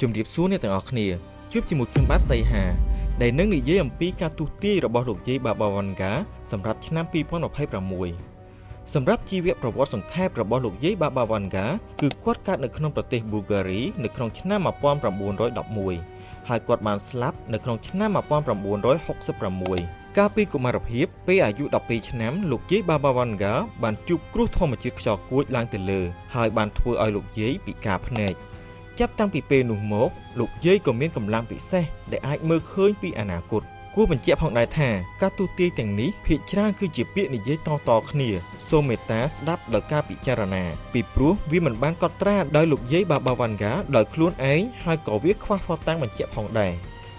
ជំរាបសួរអ្នកទាំងអស់គ្នាជួបជាមួយខ្ញុំបាទសីហាដែលនឹងនិយាយអំពីការទូទាយរបស់លោកយាយបាបាវ៉ាន់ហ្គាសម្រាប់ឆ្នាំ2026សម្រាប់ជីវប្រវត្តិសង្ខេបរបស់លោកយាយបាបាវ៉ាន់ហ្គាគឺគាត់កើតនៅក្នុងប្រទេសប៊ូលហ្គារីនៅក្នុងឆ្នាំ1911ហើយគាត់បានស្លាប់នៅក្នុងឆ្នាំ1966កាលពីកុមារភាពពេលអាយុ12ឆ្នាំលោកយាយបាបាវ៉ាន់ហ្គាបានជួបគ្រោះធម្មជាតិខ្យល់គួចឡើងទៅលើហើយបានធ្វើឲ្យលោកយាយពិការភ្នែកចាប់តាំងពីពេលនោះមកលោកយាយក៏មានកម្លាំងពិសេសដែលអាចមើលឃើញពីអនាគតគួរបញ្ជាក់ផងដែរថាការទូទាយទាំងនេះភាគច្រើនគឺជាពាក្យនិយាយតៗគ្នាសូមមេត្តាស្ដាប់ដោយការពិចារណាពីព្រោះវាមិនបានកត់ត្រាដោយលោកយាយបាបាវ៉ាន់ហ្គាដោយខ្លួនឯងហើយក៏វាខ្វះភស្តុតាងបញ្ជាក់ផងដែរ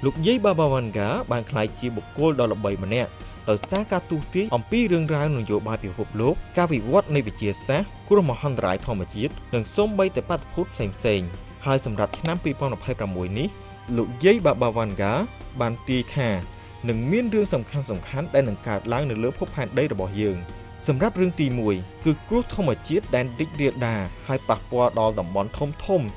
លោកយាយបាបាវ៉ាន់ហ្គាបានក្លាយជាបុគ្គលដ៏ល្បីម្នាក់ដោយសារការទូទាយអំពីរឿងរ៉ាវនយោបាយពិភពលោកការវិវត្តនៃវិទ្យាសាស្ត្រគ្រោះមហន្តរាយធម្មជាតិនិងសូម្បីតែបាតុភូតផ្សេងៗហើយសម្រាប់ឆ្នាំ2026នេះលោកយាយបាបាវ៉ាន់ហ្គាបានទាយថានឹងមានរឿងសំខាន់ៗដែលនឹងកើតឡើងនៅលើភពផែនដីរបស់យើងសម្រាប់រឿងទី1គឺគ្រោះធម្មជាតិដែលរីករាលដាលហើយប៉ះពាល់ដល់តំបន់ធំៗ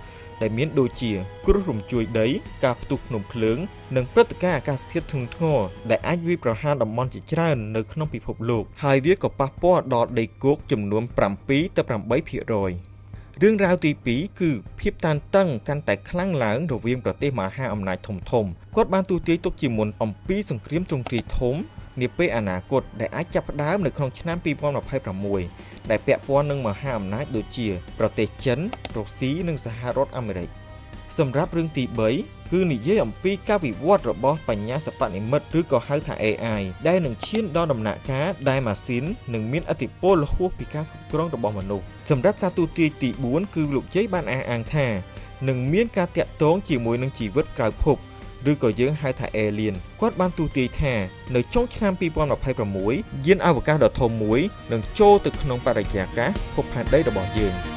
ដែលមានដូចជាគ្រោះរំជួយដីការផ្ទុះភ្នំភ្លើងនិងព្រឹត្តិការណ៍អាកាសធាតុធ្ងន់ធ្ងរដែលអាចវាយប្រហារតំបន់ជាច្រើននៅក្នុងពិភពលោកហើយវាក៏ប៉ះពាល់ដល់ដីគោកចំនួន7ទៅ8%រឿងរ៉ាវទី2គឺភាពតានតឹងកាន់តែខ្លាំងឡើងរវាងប្រទេសមហាអំណាចធំៗគាត់បានទូទាយទុកជាមុនអំពីសង្គ្រាមទ្រង់ទ្រាយធំនាពេលអនាគតដែលអាចចាប់ផ្ដើមនៅក្នុងឆ្នាំ2026ដែលពាក់ព័ន្ធនឹងមហាអំណាចដូចជាប្រទេសចិនរុស្ស៊ីនិងសហរដ្ឋអាមេរិកសម្រាប់រឿងទី3គឺនិយាយអំពីការវិវត្តរបស់បញ្ញាសិប្បនិម្មិតឬក៏ហៅថា AI ដែលនឹងឈានដល់ដំណាក់កាលដែលម៉ាស៊ីននឹងមានឥទ្ធិពលហួសពីការគ្រប់គ្រងរបស់មនុស្សសម្រាប់ការទូទាយទី4គឺលោកយាយបានអះអាងថានឹងមានការតាក់ទងជាមួយនឹងជីវិតក្រៅភពឬក៏យើងហៅថា Alien គាត់បានទូទាយថានៅចុងឆ្នាំ2026យានអវកាសដ៏ធំមួយនឹងចូលទៅក្នុងបរិយាកាសភពផែនដីរបស់យើង